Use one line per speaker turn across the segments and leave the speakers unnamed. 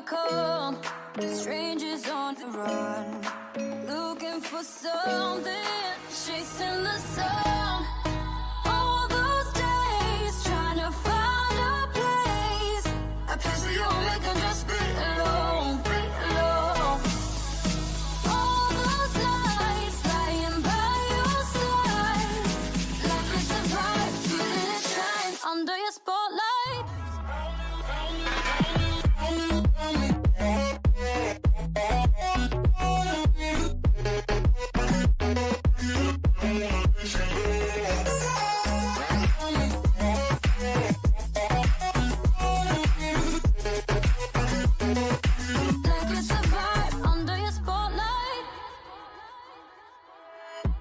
become strangers on the run, looking for something, chasing the sun. All those days trying to find a place where you only can just be alone, be alone. All those nights lying by your side, like it's a bright, feeling it shine under your spotlight.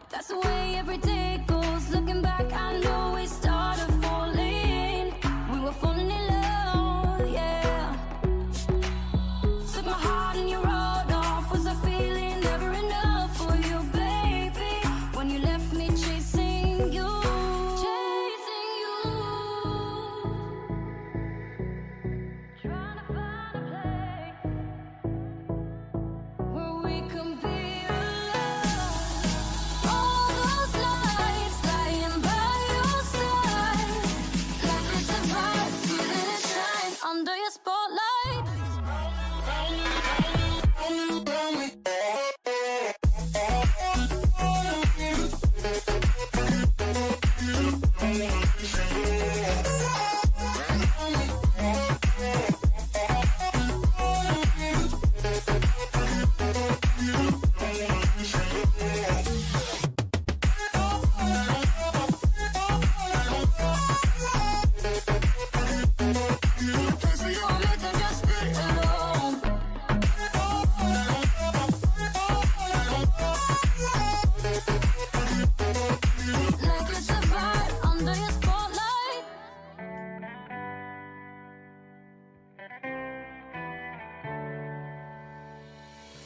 That's the way every day goes. Looking back, I know we started falling. We were falling in love, yeah. Took my heart and you rode off. Was I feeling never enough for you, baby? When you left me chasing you, chasing you. Trying to find a place where we can be alone. Under your spotlight.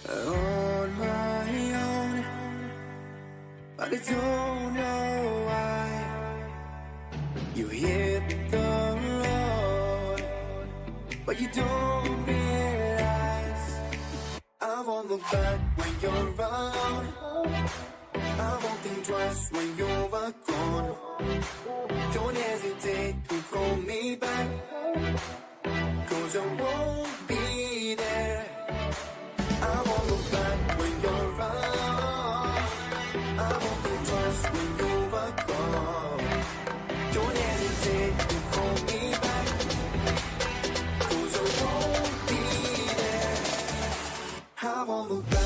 On my own, but I don't know why you hit the road, but you don't realize I won't look back when you're around. I won't think twice when you're gone. Don't hesitate to call me back, 'cause I won't be there. I won't look back when you're around. I won't think twice when you're gone. Don't hesitate to call me back, 'cause I won't be there. I won't look back.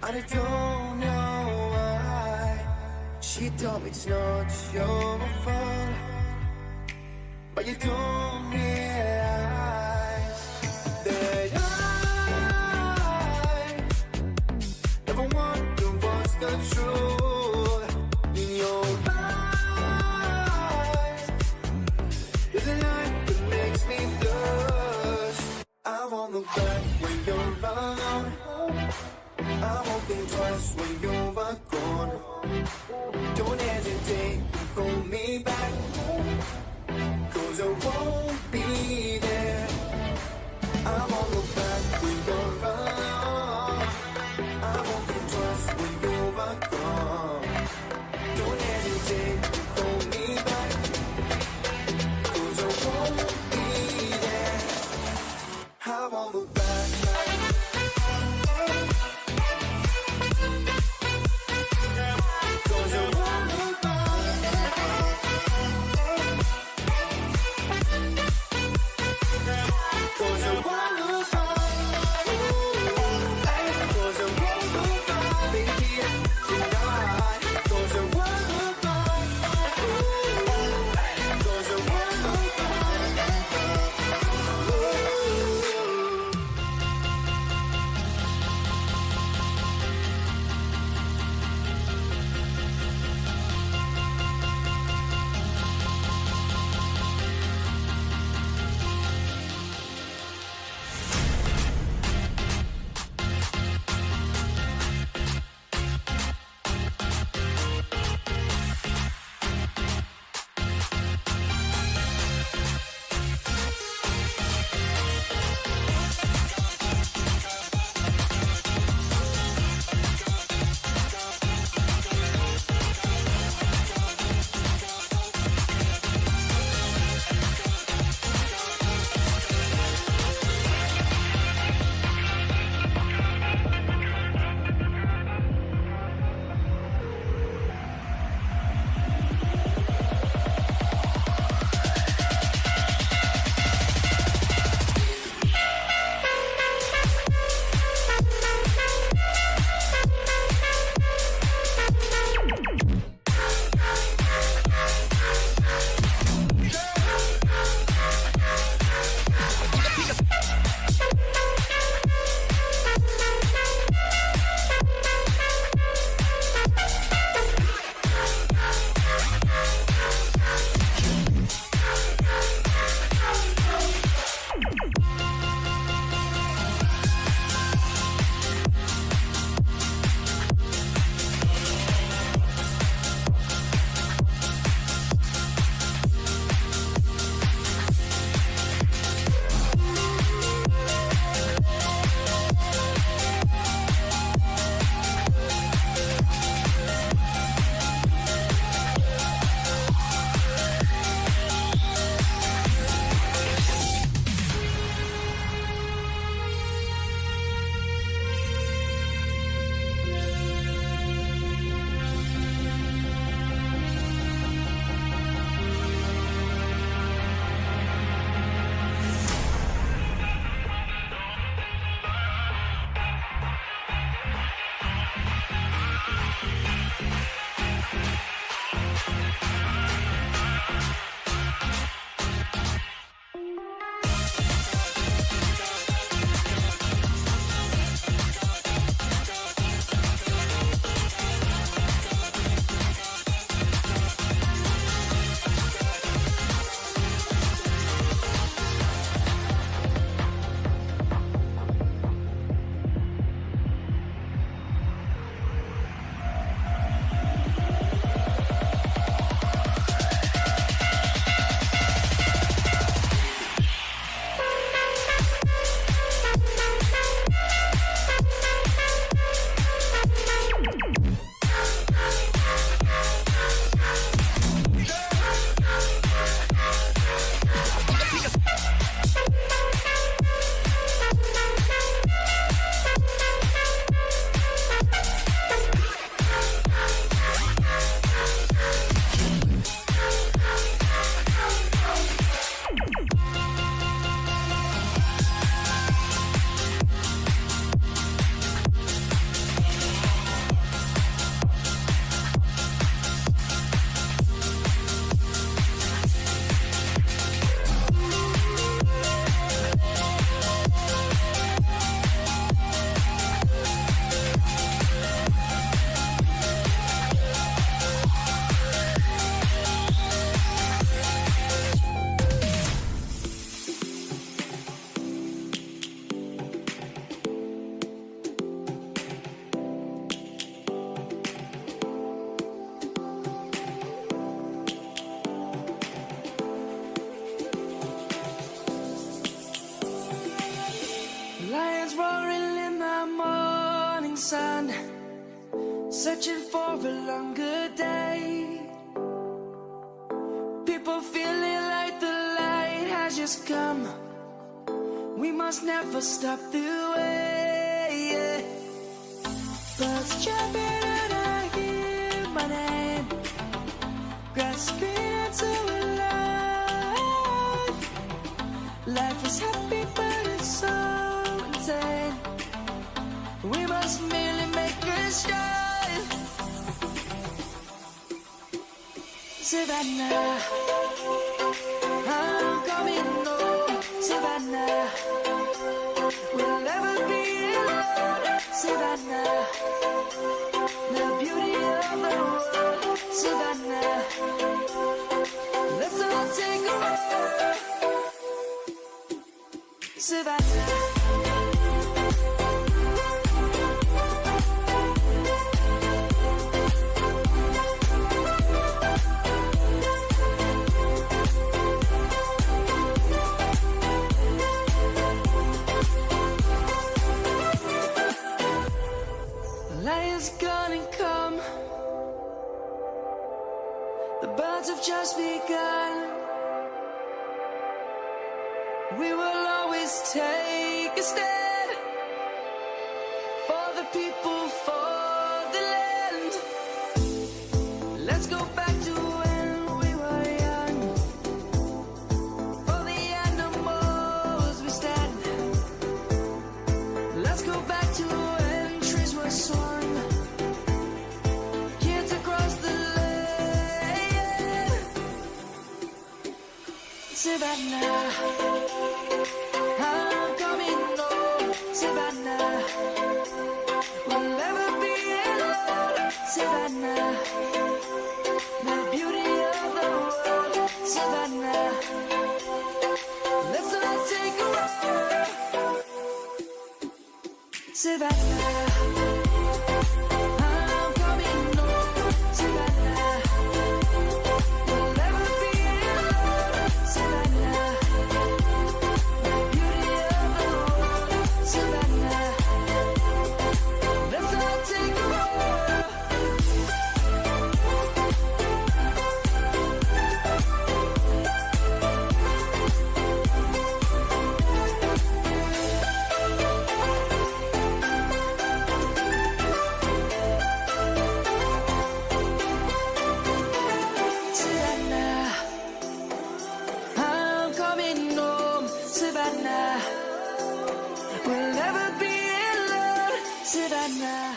I don't know why she told me it's not your fault, but you don't realize that I never wonder what's the truth in your eyes. There's a light that makes me blush. I won't look back when you're around. I won't think twice when you're gone. Don't hesitate to call me back, 'cause I won't be there. I won't look back when you're around. I won't think twice when you're gone. Don't hesitate to call me back, 'cause I won't be there. I won't look back. searching for a longer day. People feeling like the light has just come. We must never stop the way, yeah. Birds jumping and I hear my name, grasping into a life. Life is happy but it's so insane. We must merely make a shine. Savannah, I'm coming home. Savannah, we'll never be alone. Savannah, the beauty of the world. Savannah, let's all take a ride. Savannah. Lion's gonna come. The birds have just begun. We will always take a stand for the people, for the land. Let's go back to when we were young. For the animals we stand. Let's go back to when trees were swung. Kids across the land. Savannah, I'm coming home. Savannah, we'll never be alone. Savannah, the beauty of the world. Savannah, let's all take a ride. Savannah, I'm coming home. Savannah, we'll never be alone. Savannah, the beauty of the world. Savannah, let's all take a ride. Savannah, I'm coming home. Savannah, we'll never be alone. Savannah.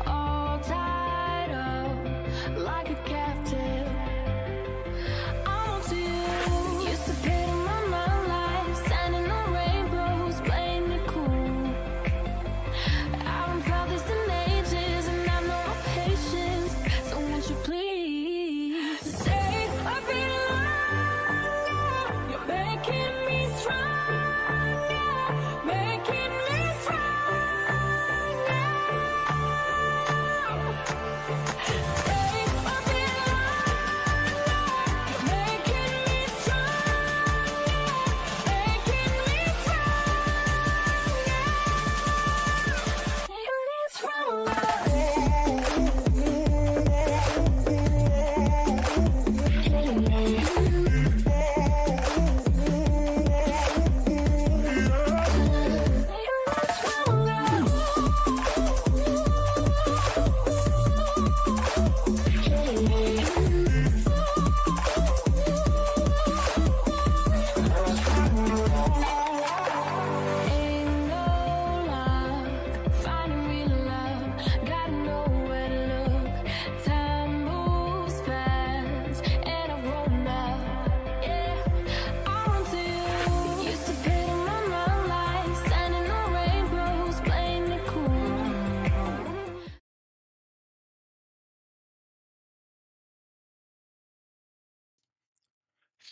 all tied up like a captive. I'm on to you. Used to pay to my life, standing on rainbows, playing it cool. I haven't felt this in ages, and I've no patience. So won't you please stay a bit longer? You're making me stronger, making me stronger. Stay a bit longer. You're making me stronger, making me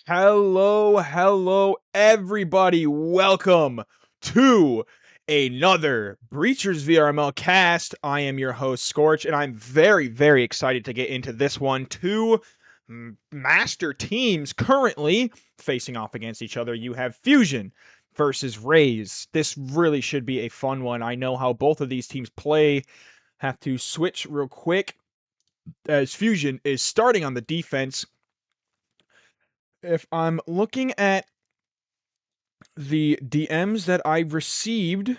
Hello, everybody. Welcome to another Breachers VRML cast. I am your host, Scorch, and I'm very excited to get into this one. Two master teams currently facing off against each other. You have Fusion versus RAZE. This really should be a fun one. I know how both of these teams play. Have to switch real quick as Fusion is starting on the defense. If I'm looking at the DMs that I've received, if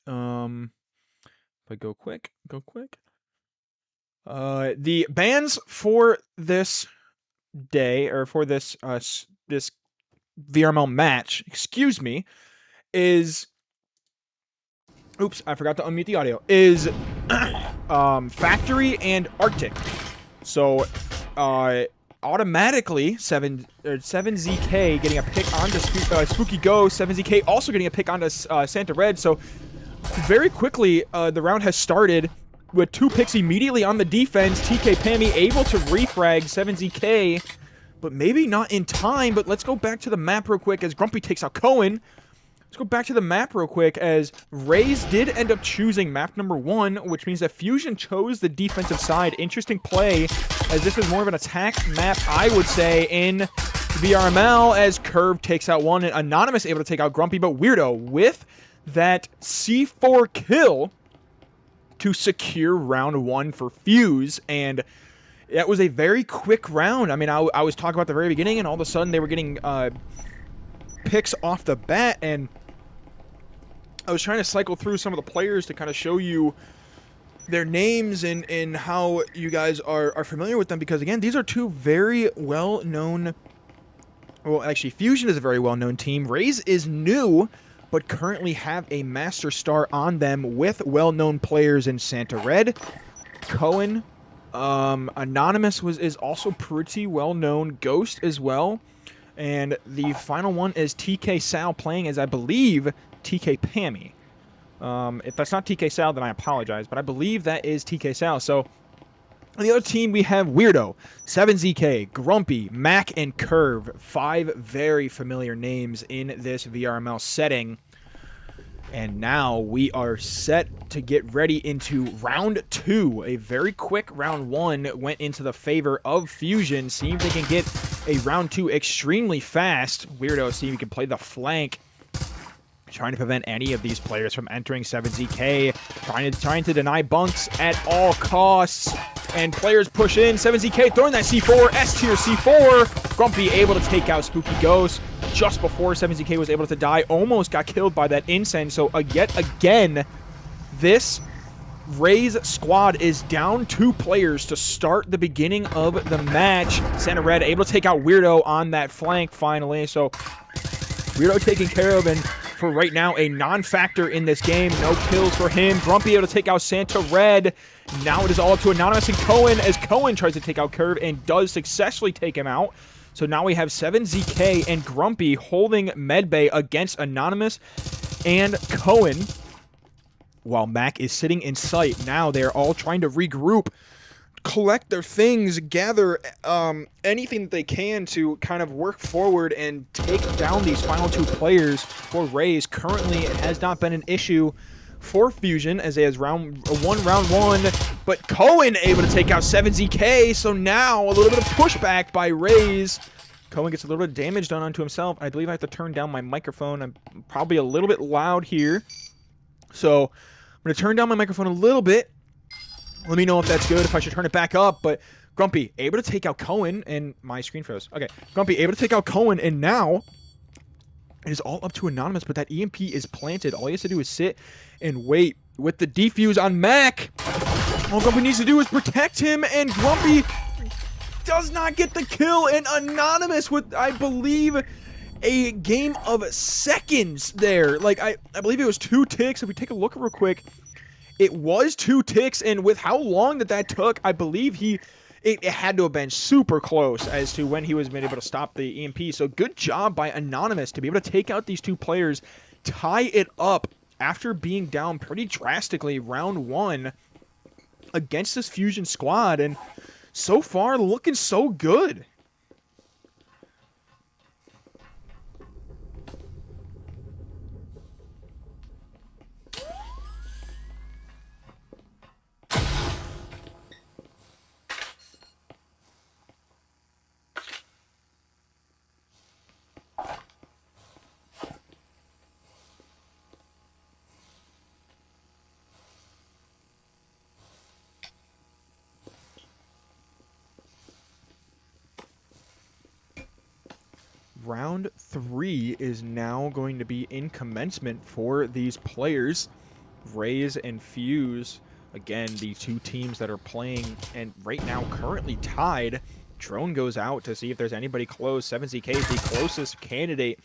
I go quick. The bans for this day, or for this this VRML match, excuse me, is, oops, I forgot to unmute the audio, is Factory and Arctic. So, automatically 7ZK getting a pick onto Spooky Ghost, 7ZK also getting a pick onto Santa Red. So very quickly the round has started with two picks immediately on the defense. TK Pammy able to refrag 7ZK, but maybe not in time. But let's go back to the map real quick as Grumpy takes out Cohen. Let's go back to the map real quick as RAZE did end up choosing map number 1, which means that Fusion chose the defensive side. Interesting play, as this is more of an attack map, I would say, in VRML, as Curve takes out one and Anonymous able to take out Grumpy, but Weirdo with that C4 kill to secure round 1 for Fuse. And that was a very quick round. I mean, I was talking about at the very beginning, and all of a sudden they were getting picks off the bat, and I was trying to cycle through some of the players to kind of show you their names and how you guys are familiar with them, because again, these are two very well-known, well, actually Fusion is a very well-known team. RAZE is new, but currently have a master star on them with well-known players in Santa Red, Cohen, Anonymous is also pretty well-known, Ghost as well, and the final one is TK Sal playing as, I believe, TK Pammy. If that's not TK Sal, then I apologize, but I believe that is TK Sal. So, on the other team, we have Weirdo, 7ZK, Grumpy, Mac, and Curve. 5 very familiar names in this VRML setting. And now we are set to get ready into round 2. A very quick round 1 went into the favor of Fusion. See if they can get a round 2 extremely fast. Weirdo, see if he can play the flank, trying to prevent any of these players from entering 7ZK, trying to deny bunks at all costs, and players push in. 7ZK throwing that C4, S-tier C4, Grumpy able to take out Spooky Ghost just before 7ZK was able to die, almost got killed by that incense. So yet again, this RAZE squad is down 2 players to start the beginning of the match. Santa Red able to take out Weirdo on that flank finally, so Weirdo taken care of, and for right now a non-factor in this game. No kills for him. Grumpy able to take out Santa Red. Now it is all up to Anonymous and Cohen as Cohen tries to take out Curve and does successfully take him out. So now we have 7ZK and Grumpy holding Medbay against Anonymous and Cohen, while Mac is sitting in sight. Now they're all trying to regroup, collect their things, gather anything that they can to kind of work forward and take down these final two players for RAZE. Currently, it has not been an issue for Fusion as it has round one, but Cohen able to take out 7ZK, so now a little bit of pushback by RAZE. Cohen gets a little bit of damage done onto himself. I believe I have to turn down my microphone. I'm probably a little bit loud here, so I'm going to turn down my microphone a little bit. Let me know if that's good, if I should turn it back up. But Grumpy able to take out Cohen, and my screen froze. Okay, Grumpy able to take out Cohen, and now it is all up to Anonymous, but that EMP is planted. All he has to do is sit and wait with the defuse on Mac. All Grumpy needs to do is protect him, and Grumpy does not get the kill, and Anonymous with, I believe, a game of seconds there. Like, I believe it was 2 ticks. If we take a look real quick, it was 2 ticks, and with how long that took, I believe it had to have been super close as to when he was able to stop the EMP. So good job by Anonymous to be able to take out these 2 players, tie it up after being down pretty drastically round 1 against this Fusion squad, and so far looking so good. Round 3 is now going to be in commencement for these players, RAZE and Fuse. Again, the 2 teams that are playing and right now currently tied. Drone goes out to see if there's anybody close. 7ZK is the closest candidate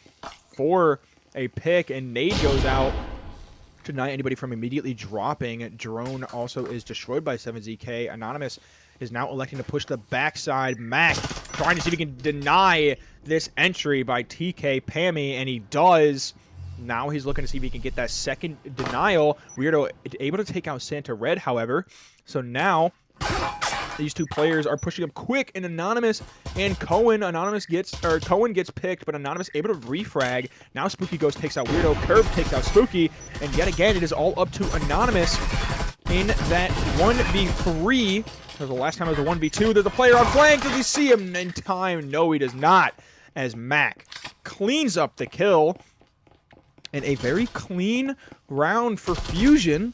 for a pick, and Nade goes out to deny anybody from immediately dropping. Drone also is destroyed by 7ZK. Anonymous is now electing to push the backside. Mac trying to see if he can deny this entry by TK Pammy, and he does. Now he's looking to see if he can get that second denial. Weirdo able to take out Santa Red, however. So now these 2 players are pushing up quick, and Anonymous and Cohen. Cohen gets picked, but Anonymous able to refrag. Now Spooky Ghost takes out Weirdo. Curve takes out Spooky, and yet again it is all up to Anonymous in that 1v3. The last time it was a 1v2. There's a player on flank. Does he see him in time? No, he does not. As Mac cleans up the kill. And a very clean round for Fusion,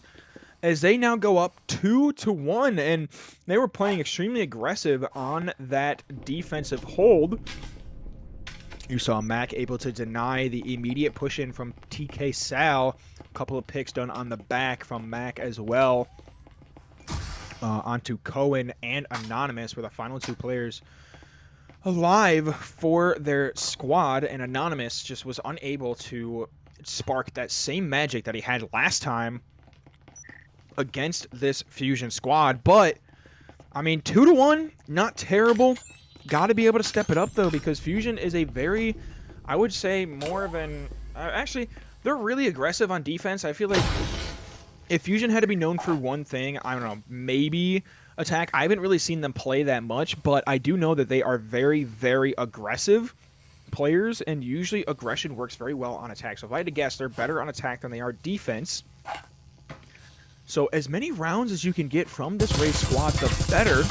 as they now go up 2-1. And they were playing extremely aggressive on that defensive hold. You saw Mac able to deny the immediate push-in from TK Sal. A couple of picks done on the back from Mac as well. Onto Cohen and Anonymous, were the final 2 players alive for their squad, and Anonymous just was unable to spark that same magic that he had last time against this Fusion squad. But I mean, 2-1, not terrible. Got to be able to step it up though, because Fusion is a very, I would say, more of an actually, they're really aggressive on defense. I feel like if Fusion had to be known for one thing, I don't know, maybe attack. I haven't really seen them play that much, but I do know that they are very, very aggressive players, and usually aggression works very well on attack. So if I had to guess, they're better on attack than they are defense. So as many rounds as you can get from this RAZE squad, the better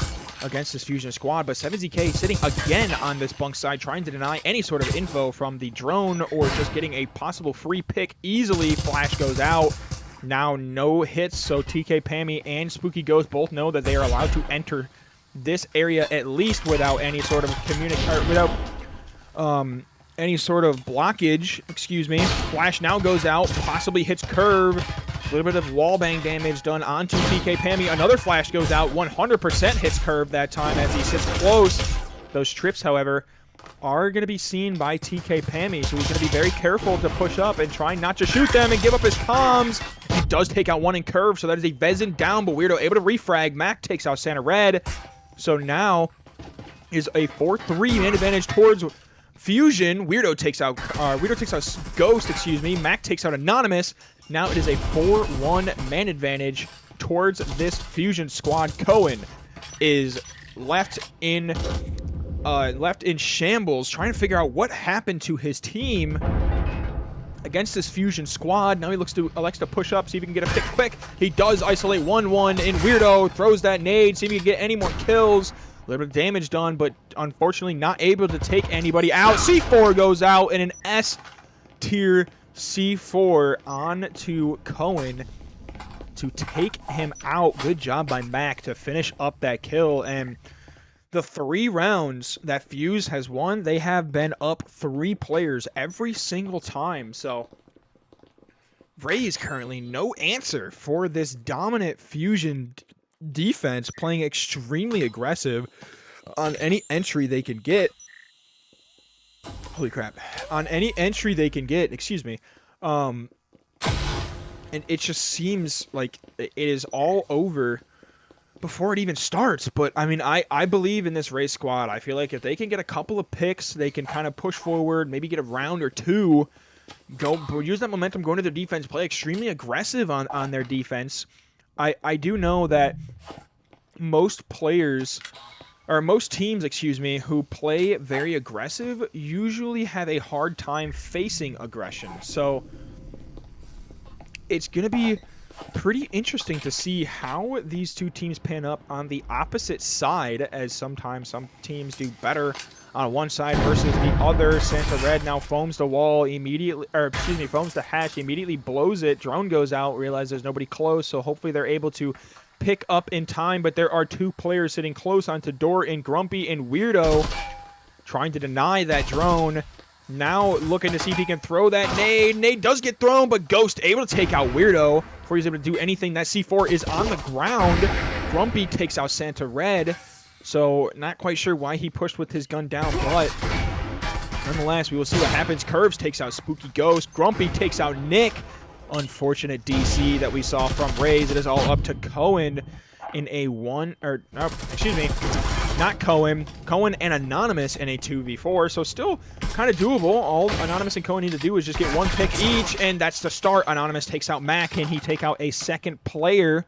against this Fusion squad. But 7ZK sitting again on this bunk side, trying to deny any sort of info from the drone or just getting a possible free pick easily. Flash goes out. Now no hits, so TK Pammy and Spooky Ghost both know that they are allowed to enter this area at least without any sort of any sort of blockage. Excuse me. Flash now goes out, possibly hits Curve. A little bit of wallbang damage done onto TK Pammy. Another flash goes out, 100% hits Curve that time as he sits close. Those trips, however, are going to be seen by TK Pammy, so he's going to be very careful to push up and try not to shoot them and give up his comms. He does take out one in curve, so that is a Vezin down, but Weirdo able to refrag. Mac takes out Santa Red, so now is a 4-3 man advantage towards Fusion. Weirdo takes out Ghost, excuse me. Mac takes out Anonymous. Now it is a 4-1 man advantage towards this Fusion squad. Cohen is left in shambles, trying to figure out what happened to his team against this Fusion squad. Now he elects to push up, see if he can get a pick quick. He does isolate 1-1 in Weirdo, throws that nade, see if he can get any more kills. A little bit of damage done, but unfortunately not able to take anybody out. C4 goes out, and an S tier C4 on to Cohen to take him out. Good job by Mac to finish up that kill. And the 3 rounds that Fuse has won, they have been up 3 players every single time. So RAZE currently no answer for this dominant Fusion defense, playing extremely aggressive on any entry they can get. Holy crap. On any entry they can get, excuse me. And it just seems like it is all over before it even starts. But I mean, I believe in this RAZE squad. I feel like if they can get a couple of picks, they can kind of push forward, maybe get a round or 2, use that momentum, go into their defense, play extremely aggressive on their defense. I do know that most players, or most teams, excuse me, who play very aggressive usually have a hard time facing aggression. So it's going to be pretty interesting to see how these two teams pan up on the opposite side, as sometimes some teams do better on one side versus the other. Santa Red now foams the wall immediately, or excuse me, foams the hatch, immediately blows it. Drone goes out, realize there's nobody close, so hopefully they're able to pick up in time, but there are 2 players sitting close onto door in Grumpy and Weirdo, trying to deny that drone. Now looking to see if he can throw that nade. Nade does get thrown, but Ghost able to take out Weirdo before he's able to do anything. That C4 is on the ground. Grumpy takes out Santa Red. So, not quite sure why he pushed with his gun down, but nonetheless, we will see what happens. Curves takes out Spooky Ghost. Grumpy takes out Nick. Unfortunate DC that we saw from RAZE. It is all up to Cohen in a not Cohen. Cohen and Anonymous in a 2v4, so still kind of doable. All Anonymous and Cohen need to do is just get 1 pick each, and that's the start. Anonymous takes out Mac. Can he take out a second player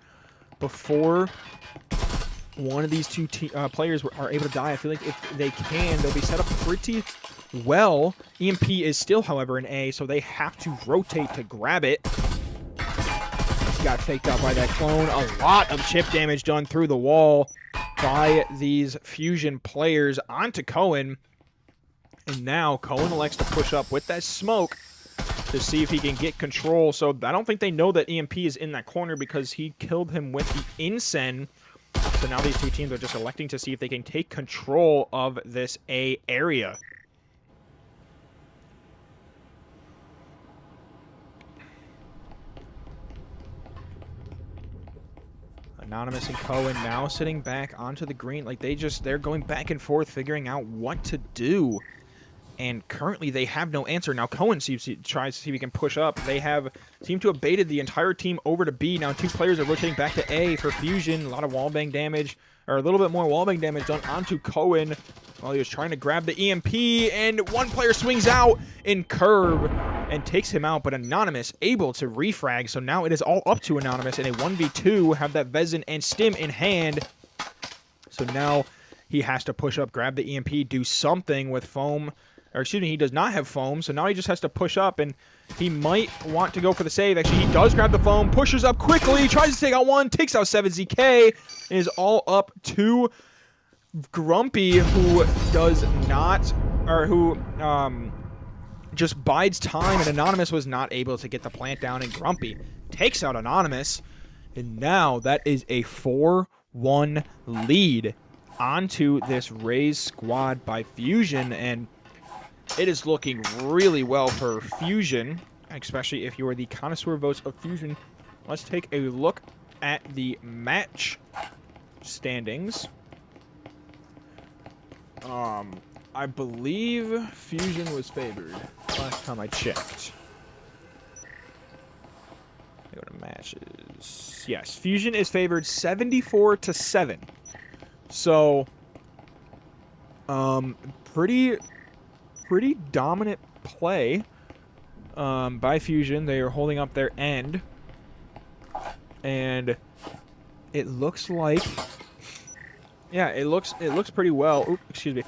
before one of these 2 players are able to die? I feel like if they can, they'll be set up pretty well. EMP is still, however, an A, so they have to rotate to grab it. He got faked out by that clone. A lot of chip damage done through the wall by these Fusion players onto Cohen. And now Cohen elects to push up with that smoke to see if he can get control. So I don't think they know that EMP is in that corner because he killed him with the Insen. So now these 2 teams are just electing to see if they can take control of this A area. Anonymous and Cohen now sitting back onto the green. Like they're going back and forth figuring out what to do. And currently they have no answer. Now Cohen tries to see if he can push up. They seem to have baited the entire team over to B. Now 2 players are rotating back to A for Fusion. A lot of wallbang damage, or a little bit more wallbang damage done onto Cohen while he was trying to grab the EMP. And 1 player swings out in curve and takes him out, but Anonymous able to refrag. So now it is all up to Anonymous in a 1v2, have that Vezin and Stim in hand. So now he has to push up, grab the EMP, do something with foam. Or excuse me, he does not have foam, so now he just has to push up, and he might want to go for the save. Actually, he does grab the foam, pushes up quickly, tries to take out 1, takes out 7ZK, and is all up to Grumpy, who does not, or who just bides time, and Anonymous was not able to get the plant down, and Grumpy takes out Anonymous, and now that is a 4-1 lead onto this RAZE squad by Fusion, and it is looking really well for Fusion, especially if you are the connoisseur votes of Fusion. Let's take a look at the match standings. I believe Fusion was favored last time I checked. Go to matches. Yes, Fusion is favored 74-7. So, pretty dominant play by Fusion. They are holding up their end, and it looks like, yeah, it looks pretty well. Oops, excuse me.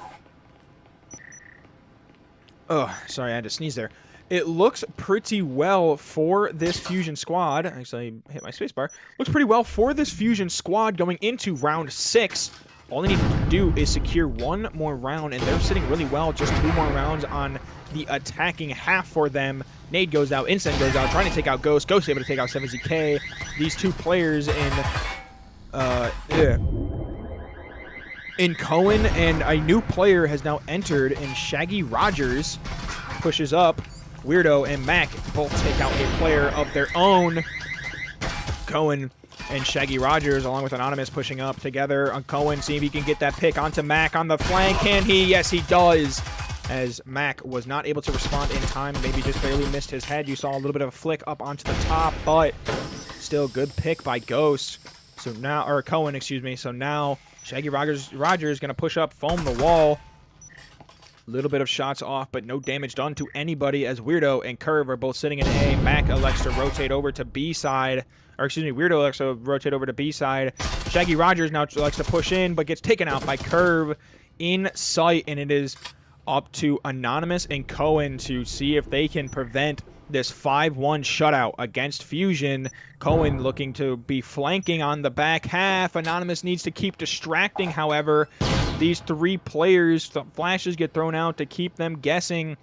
Oh, sorry, I had to sneeze there. It looks pretty well for this Fusion squad. Actually, I hit my spacebar. Looks pretty well for this Fusion squad going into round 6. All they need to do is secure one more round, and they're sitting really well. Just 2 more rounds on the attacking half for them. Nade goes out, Incense goes out, trying to take out Ghost. Ghost able to take out 7ZK. These 2 players in Cohen, and a new player has now entered in Shaggy Rogers. Pushes up. Weirdo and Mac both take out a player of their own. Cohen and Shaggy Rogers, along with Anonymous, pushing up together on Cohen. See if he can get that pick onto Mac on the flank. Can he? Yes, he does. As Mac was not able to respond in time. Maybe just barely missed his head. You saw a little bit of a flick up onto the top, but still good pick by Ghost. So now, or Cohen, excuse me. So now Shaggy Rogers is going to push up, foam the wall. Little bit of shots off, but no damage done to anybody, as Weirdo and Curve are both sitting in A. Mac elects to rotate over to B side. Or excuse me, Weirdo elects to rotate over to B side. Shaggy Rogers now likes to push in, but gets taken out by Curve in sight. And it is up to Anonymous and Cohen to see if they can prevent this 5-1 shutout against Fusion. Cohen looking to be flanking on the back half. Anonymous needs to keep distracting, however. These 3 players, the flashes get thrown out to keep them guessing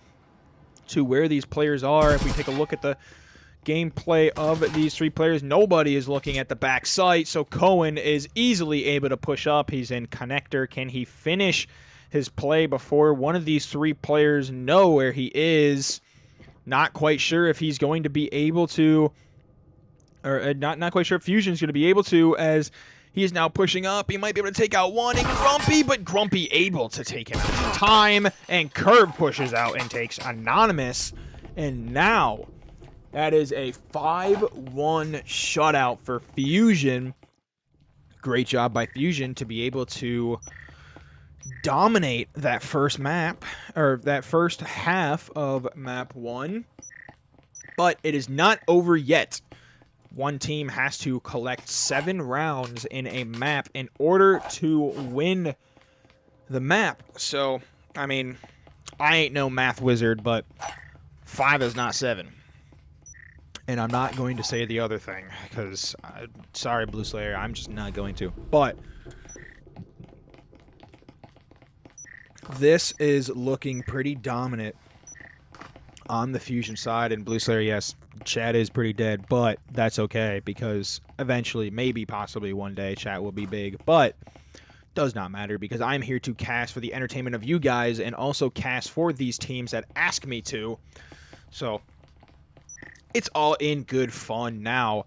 to where these players are. If we take a look at the gameplay of these 3 players, nobody is looking at the back site, so Cohen is easily able to push up. He's in connector. Can he finish his play before one of these 3 players know where he is? Not quite sure if he's going to be able to, or not quite sure if Fusion's going to be able to, as he is now pushing up. He might be able to take out one, and Grumpy, but Grumpy able to take him out in time, and Curve pushes out and takes Anonymous. And now, that is a 5-1 shutout for Fusion. Great job by Fusion to be able to dominate that first map, or that first half of map 1. But it is not over yet. One team has to collect 7 rounds in a map in order to win the map. So, I mean, I ain't no math wizard, but 5 is not 7. And I'm not going to say the other thing, because, sorry, Blue Slayer, I'm just not going to. But this is looking pretty dominant on the Fusion side, and Blue Slayer, yes, chat is pretty dead, but that's okay, because eventually, maybe, possibly one day, chat will be big, but does not matter, because I'm here to cast for the entertainment of you guys, and also cast for these teams that ask me to. So it's all in good fun now.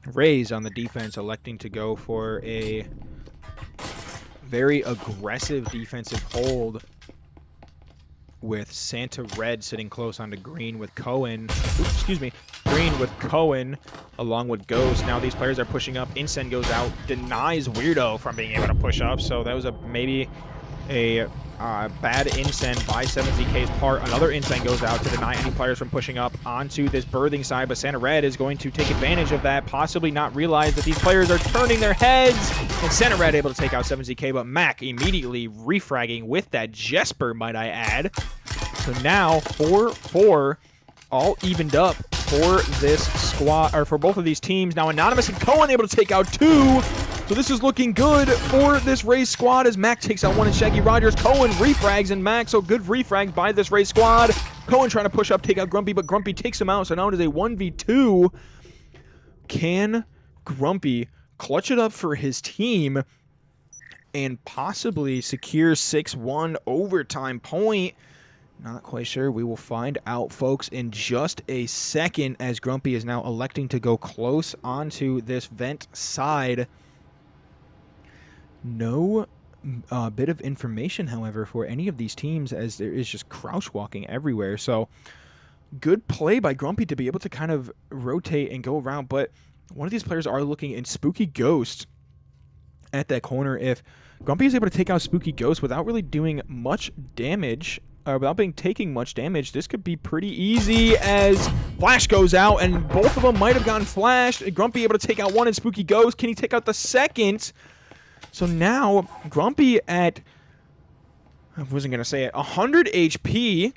RAZE on the defense electing to go for a very aggressive defensive hold, with Santa Red sitting close onto Green with Cohen. Oops, excuse me. Green with Cohen along with Ghost. Now these players are pushing up. Incen goes out, denies Weirdo from being able to push up. So that was maybe a bad Incen by 7ZK's part. Another Incen goes out to deny any players from pushing up onto this birthing side, but Santa Red is going to take advantage of that, possibly not realize that these players are turning their heads, and Santa Red able to take out 7ZK, but Mac immediately refragging with that Jesper, might I add. So now 4-4, all evened up for this squad, or for both of these teams. Now Anonymous and Cohen able to take out 2. So this is looking good for this RAZE squad, as Mac takes out 1 and Shaggy Rogers. Cohen refrags and Mac, so good refrags by this RAZE squad. Cohen trying to push up, take out Grumpy, but Grumpy takes him out, so now it is a 1v2. Can Grumpy clutch it up for his team and possibly secure 6-1 overtime point? Not quite sure. We will find out, folks, in just a second, as Grumpy is now electing to go close onto this vent side. No bit of information, however, for any of these teams, as there is just crouch walking everywhere. So good play by Grumpy to be able to kind of rotate and go around, but one of these players are looking in Spooky Ghost at that corner. If Grumpy is able to take out Spooky Ghost without really doing much damage, without taking much damage, this could be pretty easy as Flash goes out, and both of them might have gotten flashed. Grumpy able to take out one in Spooky Ghost. Can he take out the second? So now Grumpy at, I wasn't going to say it, 100 HP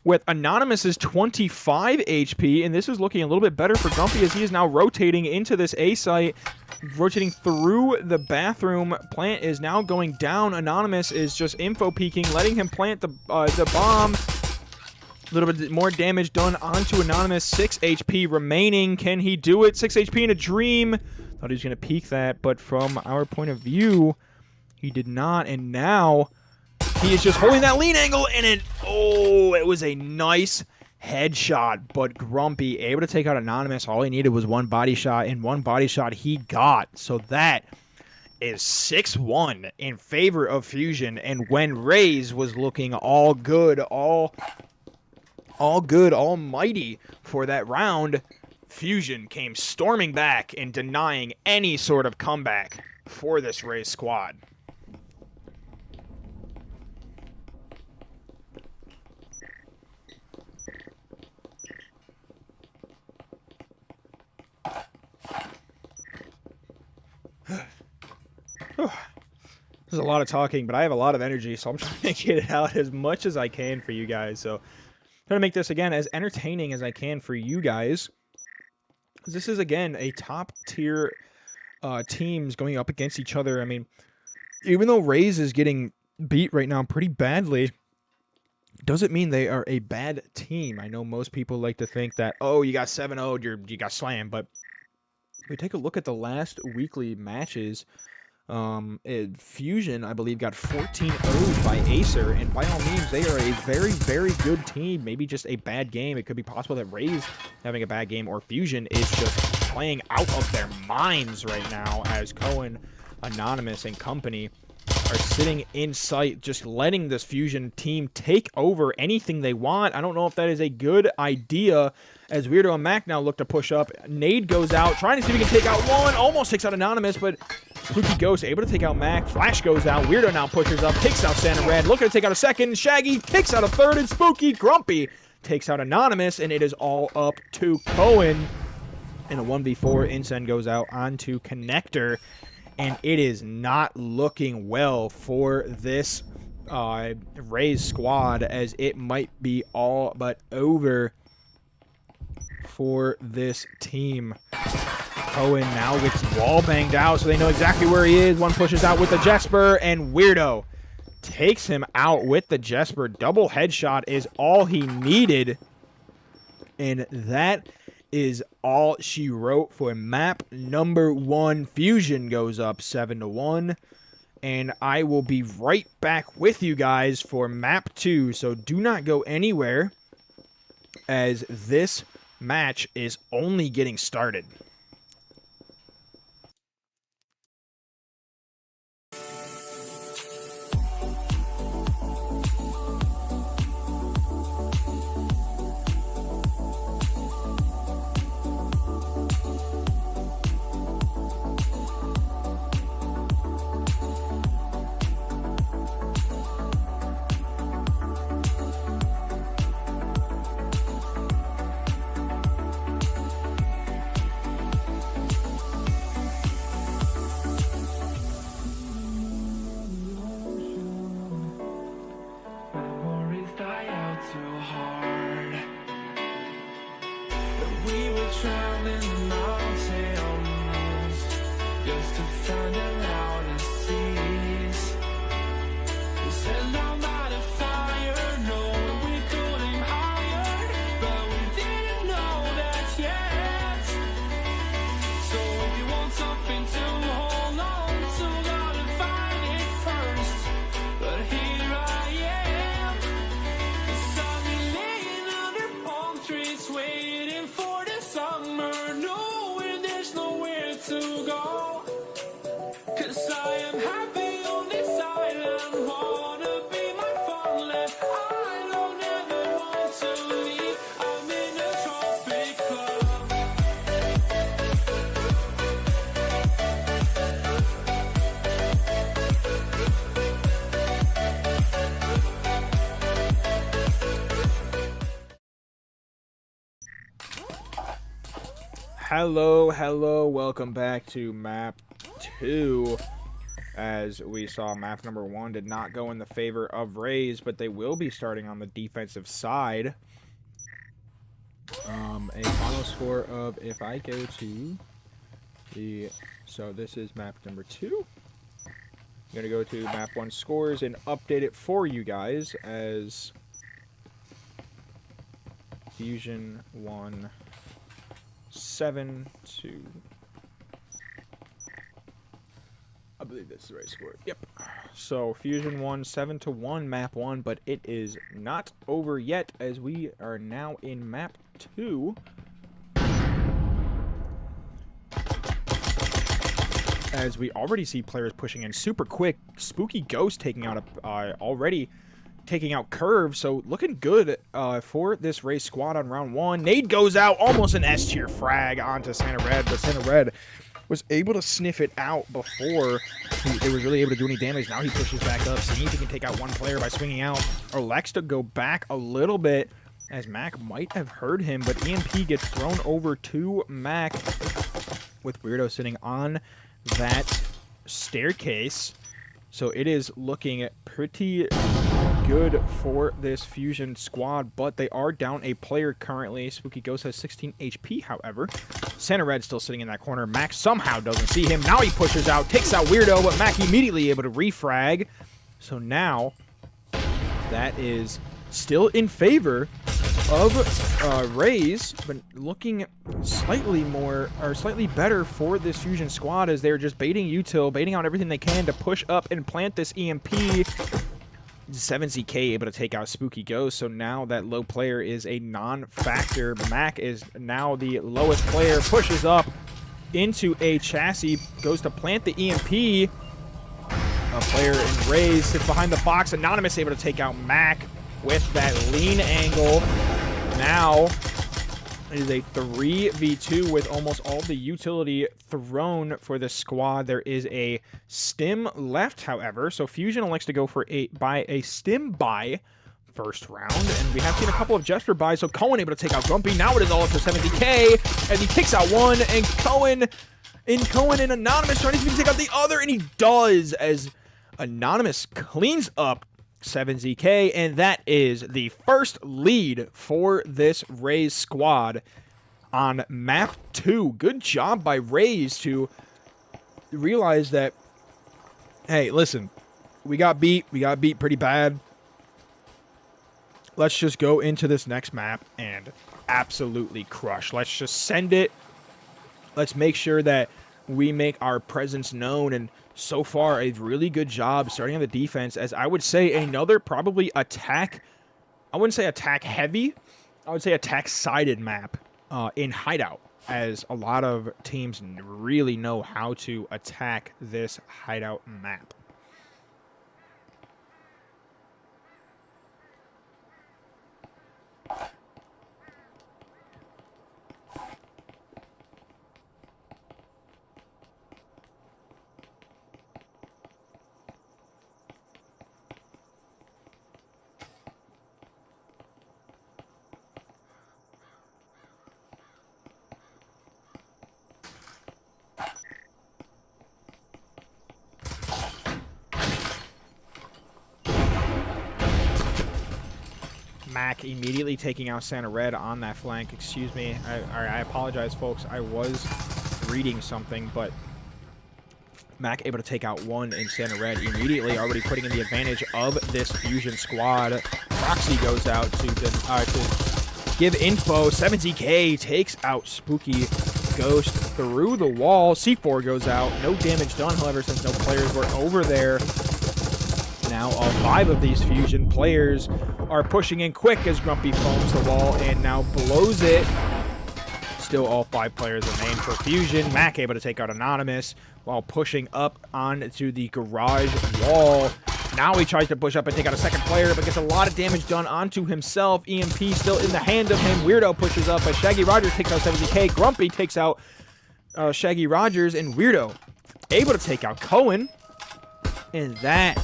with Anonymous's 25 HP, and this is looking a little bit better for Grumpy as he is now rotating into this A site, rotating through the bathroom. Plant is now going down. Anonymous is just info peeking, letting him plant the bomb. A little bit more damage done onto Anonymous. 6 HP remaining. Can he do it? 6 HP in a dream. Thought he was going to peek that, but from our point of view, he did not, and now he is just holding that lean angle, and it was a nice headshot, but Grumpy able to take out Anonymous. All he needed was one body shot, and one body shot he got. So that is 6-1 in favor of Fusion, and when RAZE was looking all good, all good, almighty for that round, Fusion came storming back and denying any sort of comeback for this RAZE squad. There's a lot of talking, but I have a lot of energy, so I'm trying to get it out as much as I can for you guys. So I'm trying to make this, again, as entertaining as I can for you guys. This is, again, a top-tier teams going up against each other. I mean, even though RAZE is getting beat right now pretty badly, doesn't mean they are a bad team. I know most people like to think that, oh, you got 7-0'd, you got slammed, but if we take a look at the last weekly matches, Fusion, I believe, got 14-0'd by Acer, and by all means, they are a very, very good team. Maybe just a bad game. It could be possible that RAZE having a bad game, or Fusion is just playing out of their minds right now, as Cohen, Anonymous, and company are sitting in sight, just letting this Fusion team take over anything they want. I don't know if that is a good idea, as Weirdo and Mac now look to push up. Nade goes out, trying to see if he can take out one. Almost takes out Anonymous, but Spooky Ghost able to take out Mac. Flash goes out. Weirdo now pushes up, takes out Santa Red. Looking to take out a second. Shaggy takes out a third, and Spooky Grumpy takes out Anonymous, and it is all up to Cohen. And a 1v4. Incen goes out onto Connector, and it is not looking well for this RAZE squad, as it might be all but over for this team. Cohen now gets wall banged out, so they know exactly where he is. One pushes out with the Jesper, and Weirdo takes him out with the Jesper. Double headshot is all he needed, and that is all she wrote for map number 1. Fusion goes up 7-1, and I will be right back with you guys for map 2, so do not go anywhere, as this match is only getting started.
To go, 'cause I am happy on this side.
Hello, welcome back to map 2. As we saw, map number 1 did not go in the favor of RAZE, but they will be starting on the defensive side. A final score of, if I go to the, so this is map number 2. I'm going to go to map 1 scores and update it for you guys as Fusion won 7-2. I believe that's the right score. Yep. So Fusion won 7-1 map 1, but it is not over yet as we are now in map 2. As we already see players pushing in super quick. Spooky Ghost taking out already taking out Curve, so looking good for this RAZE squad on round 1. Nade goes out, almost an S-tier frag onto Santa Red, but Santa Red was able to sniff it out before they was really able to do any damage. Now he pushes back up, seeing if he can take out one player by swinging out. Or Lex to go back a little bit, as Mac might have heard him, but EMP gets thrown over to Mac, with Weirdo sitting on that staircase. So it is looking pretty good for this Fusion squad, but they are down a player currently. Spooky Ghost has 16 HP, however. Santa Red still sitting in that corner. Mac somehow doesn't see him. Now he pushes out, takes out Weirdo, but Mac immediately able to refrag. So now that is still in favor of RAZE, but looking slightly better for this Fusion squad as they're just baiting util, baiting out everything they can to push up and plant this EMP. 7ZK able to take out Spooky Ghost, so now that low player is a non-factor. Mac is now the lowest player, pushes up into a chassis, goes to plant the EMP. A player in RAZE sits behind the box. Anonymous able to take out Mac with that lean angle. Now it is a 3v2 with almost all the utility thrown for the squad. There is a stim left, however, so Fusion elects to go for a stim buy first round, and we have seen a couple of gesture buys. So Cohen able to take out Grumpy. Now it is all up to 70k as he takes out one, and Cohen and Anonymous trying to take out the other, and he does, as Anonymous cleans up 7ZK, and that is the first lead for this RAZE squad on map 2. Good job by RAZE to realize that, hey, listen, we got beat pretty bad. Let's just go into this next map and absolutely crush. Let's just send it. Let's make sure that we make our presence known, and so far a really good job starting on the defense, as I would say another probably attack, I wouldn't say attack heavy, I would say attack sided map in Hideout, as a lot of teams really know how to attack this Hideout map. Mac immediately taking out Santa Red on that flank. Excuse me. I apologize, folks. I was reading something, but Mac able to take out one in Santa Red immediately, already putting in the advantage of this Fusion squad. Proxy goes out to give info. 7ZK takes out Spooky Ghost through the wall. C4 goes out. No damage done, however, since no players were over there. Now all 5 of these Fusion players are pushing in quick as Grumpy foams the wall and now blows it. Still all 5 players remain for Fusion. Mac able to take out Anonymous while pushing up onto the garage wall. Now he tries to push up and take out a second player, but gets a lot of damage done onto himself. EMP still in the hand of him. Weirdo pushes up, but Shaggy Rogers takes out 70k. Grumpy takes out Shaggy Rogers, and Weirdo able to take out Cohen. And that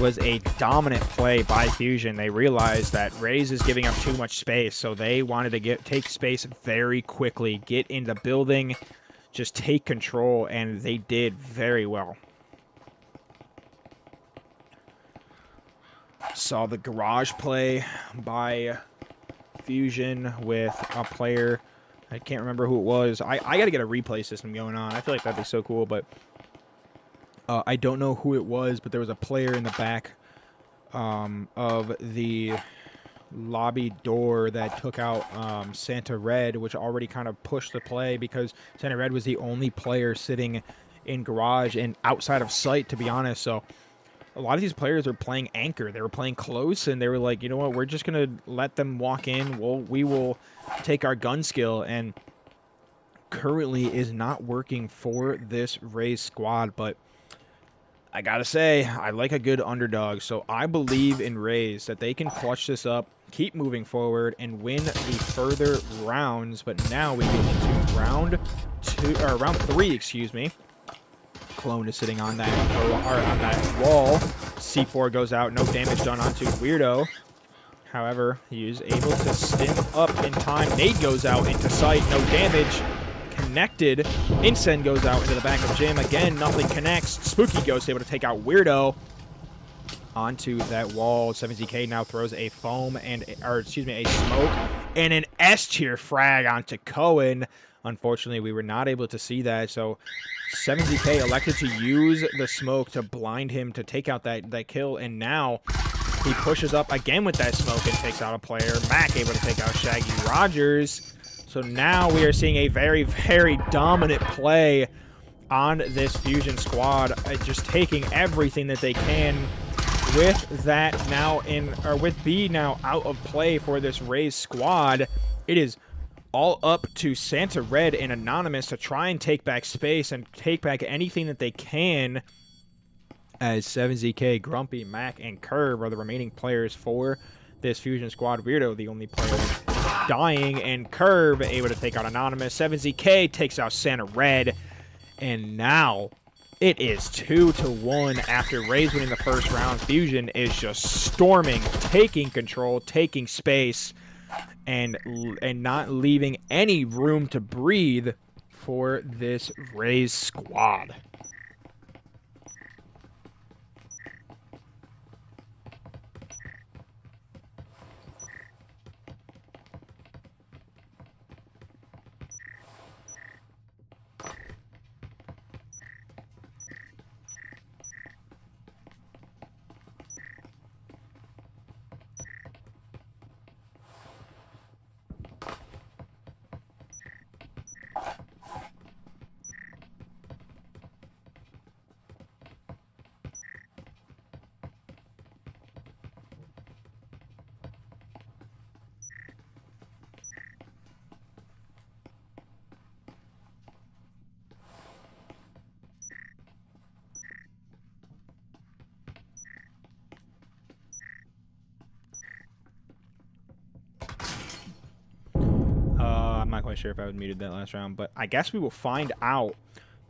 was a dominant play by Fusion. They realized that RAZE is giving up too much space, so they wanted to take space very quickly, get in the building, just take control, and they did very well. Saw the garage play by Fusion with a player. I can't remember who it was. I got to get a replay system going on. I feel like that'd be so cool, but I don't know who it was, but there was a player in the back of the lobby door that took out Santa Red, which already kind of pushed the play because Santa Red was the only player sitting in garage and outside of sight, to be honest. So a lot of these players are playing anchor. They were playing close, and they were like, you know what, we're just going to let them walk in. We will take our gun skill, and currently is not working for this RAZE squad, but I gotta say, I like a good underdog, so I believe in RAZE that they can clutch this up, keep moving forward, and win the further rounds. But now we get into round 3, excuse me. Clone is sitting on that wall. C4 goes out, no damage done onto Weirdo. However, he is able to stim up in time. Nade goes out into sight, no damage. Connected. Incen goes out into the back of Jim. Again, nothing connects. Spooky Ghost able to take out Weirdo onto that wall. 7ZK now throws a foam a smoke and an S tier frag onto Cohen. Unfortunately, we were not able to see that, so 7ZK elected to use the smoke to blind him to take out that kill, and now he pushes up again with that smoke and takes out a player. Mac able to take out Shaggy Rogers. So now we are seeing a very, very dominant play on this Fusion squad, just taking everything that they can with that now with B now out of play for this RAZE squad. It is all up to Santa Red and Anonymous to try and take back space and take back anything that they can, as 7ZK, Grumpy, Mac, and Curve are the remaining players for this Fusion squad. Weirdo, the only player dying, and Curve able to take out Anonymous. 7ZK takes out Santa Red, and now it is 2-1 after RAZE winning the first round. Fusion is just storming, taking control, taking space, and not leaving any room to breathe for this RAZE squad. I'm not quite sure if I was muted that last round, but I guess we will find out.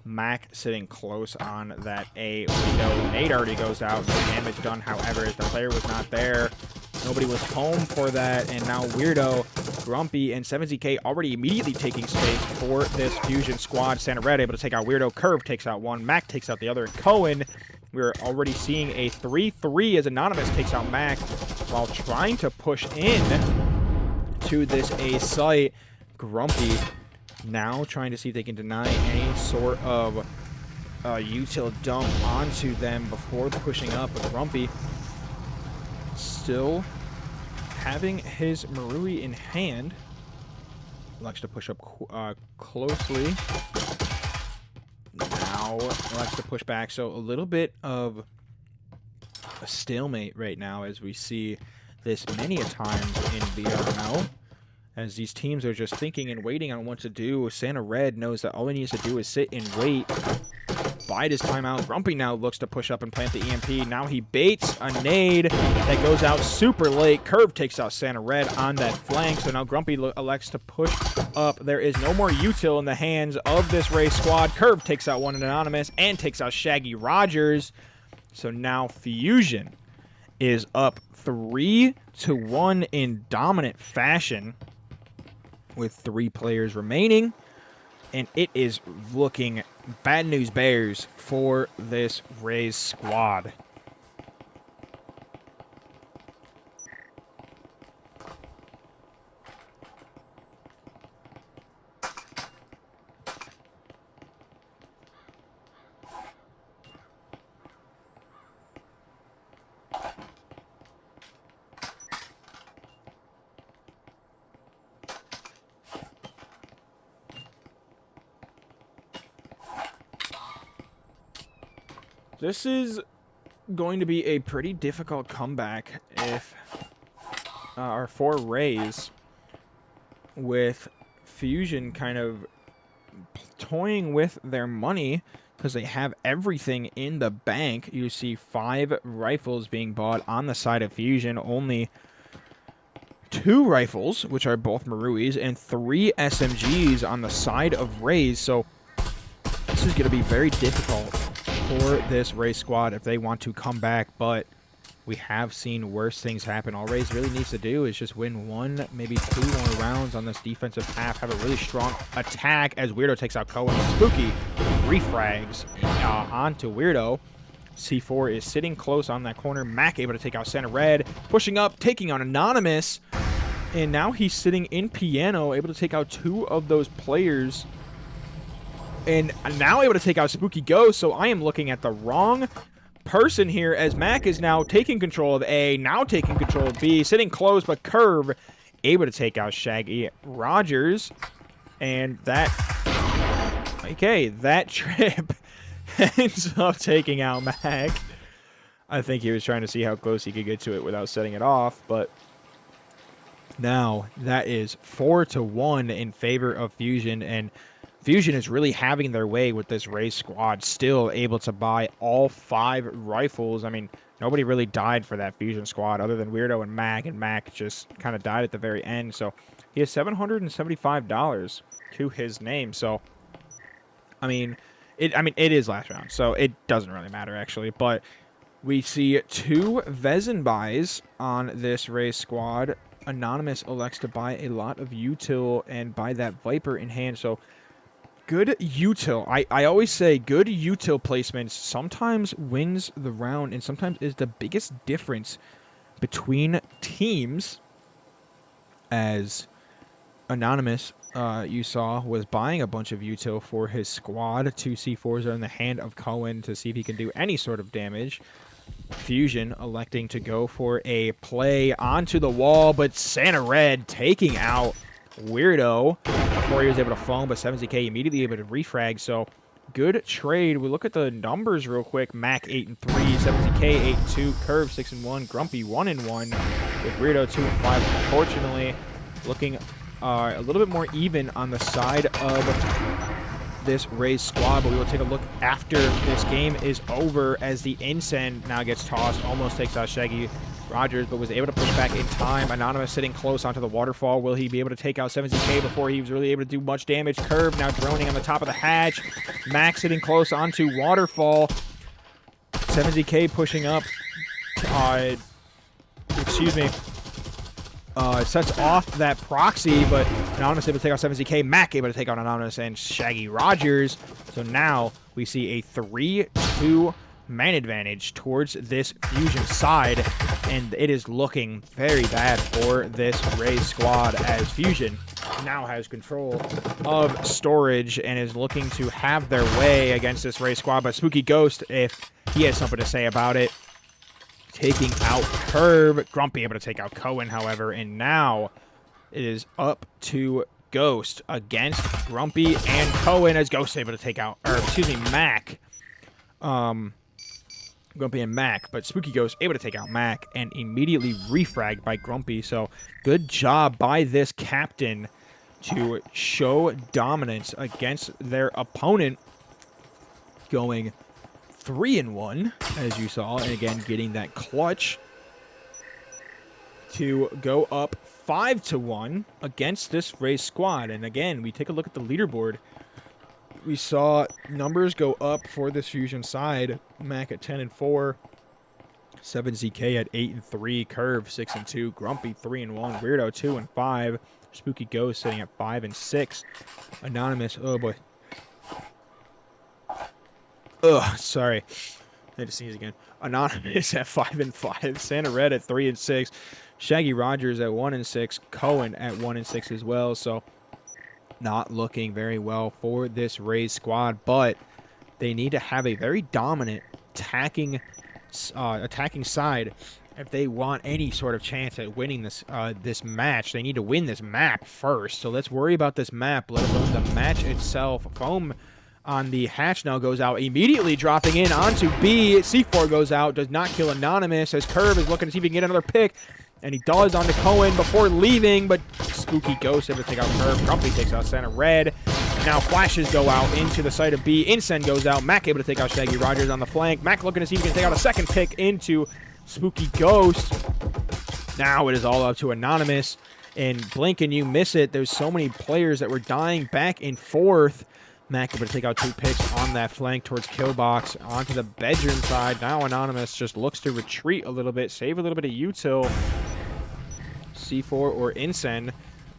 Mac sitting close on that A window. Nade already goes out. No damage done, however, as the player was not there. Nobody was home for that, and now Weirdo, Grumpy, and 7ZK already immediately taking space for this Fusion squad. Santa Red able to take out Weirdo. Curve takes out one. Mac takes out the other. Cohen, we're already seeing a 3-3 as Anonymous takes out Mac while trying to push in to this A site. Grumpy now trying to see if they can deny any sort of util dump onto them before pushing up. But Grumpy still having his Marui in hand. Likes to push up closely. Now likes to push back. So a little bit of a stalemate right now as we see this many a times in VRML. As these teams are just thinking and waiting on what to do. Santa Red knows that all he needs to do is sit and wait. Bide his timeout. Grumpy now looks to push up and plant the EMP. Now he baits a nade that goes out super late. Curve takes out Santa Red on that flank. So now Grumpy elects to push up. There is no more util in the hands of this RAZE squad. Curve takes out one Anonymous and takes out Shaggy Rogers. So now Fusion is up 3-1 in dominant fashion with 3 players remaining. And it is looking bad news bears for this RAZE squad. This is going to be a pretty difficult comeback if or for RAZE, with Fusion kind of toying with their money because they have everything in the bank. You see 5 rifles being bought on the side of Fusion, only 2 rifles, which are both Maruis, and 3 SMGs on the side of RAZE. So this is going to be very difficult for this RAZE squad if they want to come back, but we have seen worse things happen. All RAZE really needs to do is just win 1, maybe 2 more rounds on this defensive half, have a really strong attack as Weirdo takes out Cohen. Spooky refrags onto Weirdo. C4 is sitting close on that corner. Mac able to take out Center Red, pushing up, taking on Anonymous, and now he's sitting in Piano, able to take out 2 of those players. And now able to take out Spooky Ghost, so I am looking at the wrong person here as Mac is now taking control of A, now taking control of B, sitting close, but Curve able to take out Shaggy Rogers. And that, okay, that trip ends up taking out Mac. I think he was trying to see how close he could get to it without setting it off, but now that is 4-1 in favor of Fusion, and Fusion is really having their way with this RAZE squad, still able to buy all 5 rifles. I mean, nobody really died for that Fusion squad other than Weirdo and Mac just kind of died at the very end. So he has $775 to his name. So, I mean, it is last round, so it doesn't really matter, actually. But we see 2 Vezin buys on this RAZE squad. Anonymous elects to buy a lot of util and buy that Viper in hand, so good util. I always say good util placements sometimes wins the round and sometimes is the biggest difference between teams, as Anonymous, you saw, was buying a bunch of util for his squad. 2 C4s are in the hand of Cohen to see if he can do any sort of damage. Fusion electing to go for a play onto the wall, but Santa Red taking out Weirdo before he was able to phone, but 7ZK immediately able to refrag. So good trade. We look at the numbers real quick. Mac 8-3, 7ZK 8-2, Curve 6-1, Grumpy 1-1, with Weirdo 2-5. Unfortunately, looking a little bit more even on the side of this RAZE squad, but we will take a look after this game is over as the Incend now gets tossed, almost takes out Shaggy Rogers, but was able to push back in time. Anonymous sitting close onto the waterfall. Will he be able to take out 7ZK before he was really able to do much damage? Curve now droning on the top of the hatch. Max sitting close onto waterfall. 7ZK pushing up. Sets off that proxy, but Anonymous able to take out 7ZK. Mac able to take out Anonymous and Shaggy Rogers. So now we see a 3-2 man advantage towards this Fusion side, and it is looking very bad for this RAZE squad as Fusion now has control of storage and is looking to have their way against this RAZE squad. But Spooky Ghost, if he has something to say about it, taking out Curve. Grumpy able to take out Cohen, however, and now it is up to Ghost against Grumpy and Cohen, as Ghost able to take out, or excuse me, Mac. Grumpy and Mac, but Spooky Ghost able to take out Mac and immediately refragged by Grumpy. So good job by this captain to show dominance against their opponent, going 3-1, as you saw, and again getting that clutch to go up 5-1 against this RAZE squad. And again, we take a look at the leaderboard. We saw numbers go up for this Fusion side. Mac at 10-4, 7ZK at 8-3, Curve 6-2, Grumpy 3-1, Weirdo 2-5, Spooky Ghost sitting at 5-6, Anonymous, oh boy. Ugh, sorry. I had to sneeze again. Anonymous at 5-5, Santa Red at 3-6, Shaggy Rogers at 1-6, Cohen at 1-6 as well. So not looking very well for this RAZE squad, but they need to have a very dominant attacking side if they want any sort of chance at winning this this match. They need to win this map first. So let's worry about this map, let alone the match itself. Foam on the hatch now goes out, immediately dropping in onto B. C4 goes out, does not kill Anonymous, as Curve is looking to see if he can get another pick. And he does onto Cohen before leaving, but Spooky Ghost able to take out Curve. Grumpy takes out Center Red. Now flashes go out into the side of B. Incen goes out. Mac able to take out Shaggy Rogers on the flank. Mac looking to see if he can take out a second pick into Spooky Ghost. Now it is all up to Anonymous. And blink and you miss it. There's so many players that were dying back and forth. Mac able to take out 2 picks on that flank towards Killbox onto the bedroom side. Now Anonymous just looks to retreat a little bit, save a little bit of util. C4 or Incen,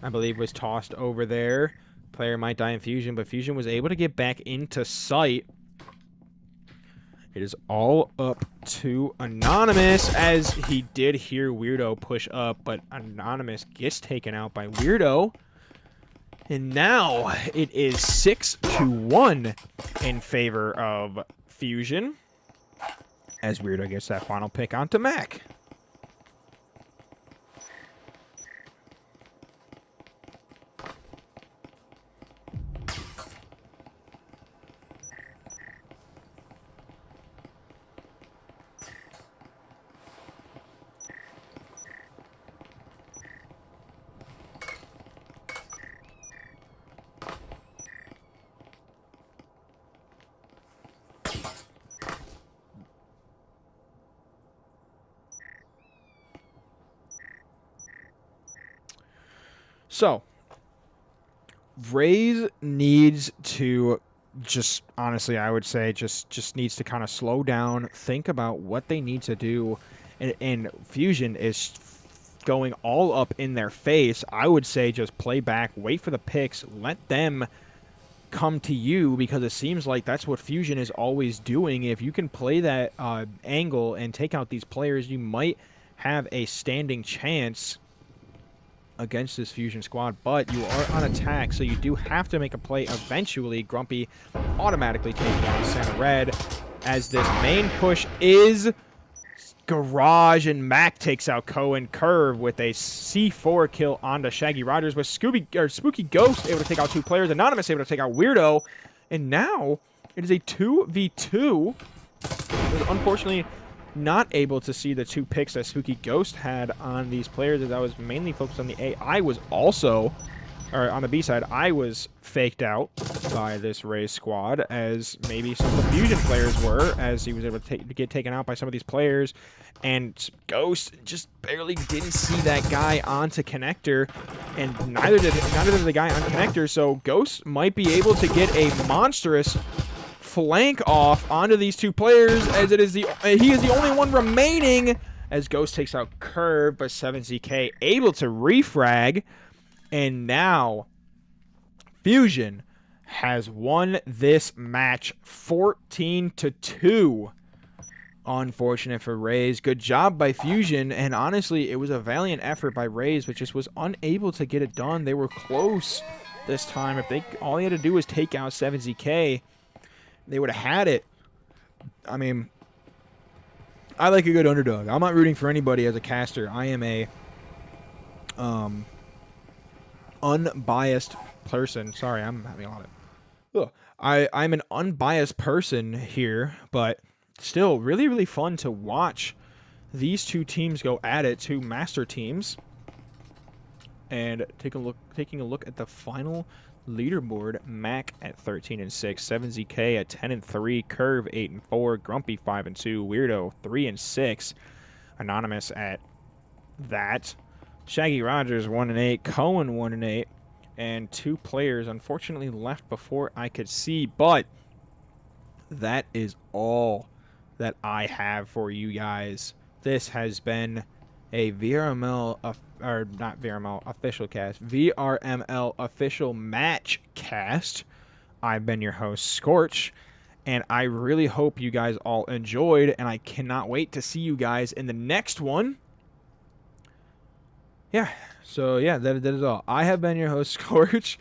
I believe, was tossed over there. Player might die in Fusion, but Fusion was able to get back into sight. It is all up to Anonymous, as he did hear Weirdo push up, but Anonymous gets taken out by Weirdo. And now it is 6-1 in favor of Fusion, as Weirdo gets that final pick onto Mac. So, RAZE needs to just, honestly, I would say, just needs to kind of slow down, think about what they need to do, and Fusion is going all up in their face. I would say just play back, wait for the picks, let them come to you, because it seems like that's what Fusion is always doing. If you can play that angle and take out these players, you might have a standing chance against this Fusion squad, but you are on attack, so you do have to make a play eventually. Grumpy automatically taking on Santa Red, as this main push is Garage, and Mac takes out Cohen. Curve with a C4 kill onto Shaggy Rogers, with Spooky Ghost able to take out 2 players, Anonymous able to take out Weirdo, and now it is a 2v2. Unfortunately, not able to see the 2 picks that Spooky Ghost had on these players, as I was mainly focused on the A. I was also, or on the B side, I was faked out by this RAZE squad, as maybe some of the Fusion players were, as he was able to get taken out by some of these players, and Ghost just barely didn't see that guy onto Connector, and neither did the guy on Connector, so Ghost might be able to get a monstrous flank off onto these 2 players, as he is the only one remaining, as Ghost takes out Curve, but 7ZK able to refrag, and now Fusion has won this match 14-2. Unfortunate for RAZE. Good job by Fusion, and honestly, it was a valiant effort by RAZE, but just was unable to get it done. They were close this time. If all they had to do was take out 7ZK, they would have had it. I mean, I like a good underdog. I'm not rooting for anybody as a caster. I am a unbiased person. Sorry, I'm having a lot of... I'm an unbiased person here, but still really, really fun to watch these 2 teams go at it, 2 master teams. And taking a look at the final leaderboard, Mac at 13-6, 7ZK at 10-3, Curve 8-4, Grumpy 5-2, Weirdo 3-6, Anonymous at that, Shaggy Rogers 1-8, Cohen 1-8, and 2 players unfortunately left before I could see, but that is all that I have for you guys this has been a VRML, or not VRML, official cast, VRML official match cast. I've been your host, Scorch, and I really hope you guys all enjoyed, and I cannot wait to see you guys in the next one. Yeah, so yeah, that is all. I have been your host, Scorch.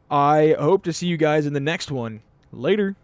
I hope to see you guys in the next one. Later.